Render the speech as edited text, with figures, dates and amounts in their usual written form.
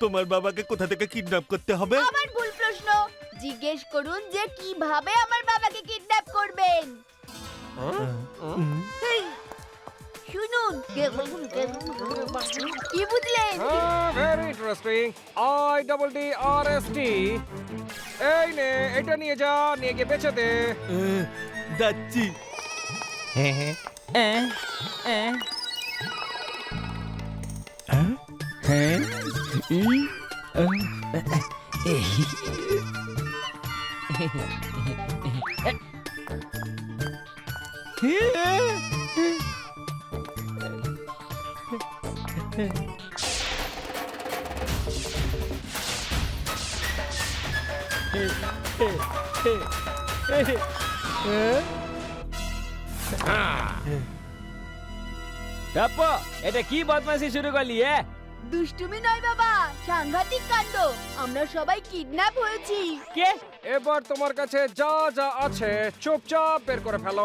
তোমার বাবাকে কোথা থেকে কিডন্যাপ করতে হবে? আমার ভুল প্রশ্ন। জিজ্ঞেস করুন যে কিভাবে আমার বাবাকে কিডন্যাপ করবেন। হেই, শুনুন, কি বুঝলেন? Very interesting. IDDRST। এই নে, এটা নিয়ে যা, নিয়ে গিয়ে বেচে দে। যাচ্ছি। টাপ্পা, এটা কি বদমাশি শুরু করলি? দুষ্টুমি নয় বাবা, সাংঘাতিক কাণ্ড। আমরা সবাই কিডন্যাপ হয়েছি। কে? এবার তোমার কাছে যা যা আছে চুপচাপ বের করে ফেলো।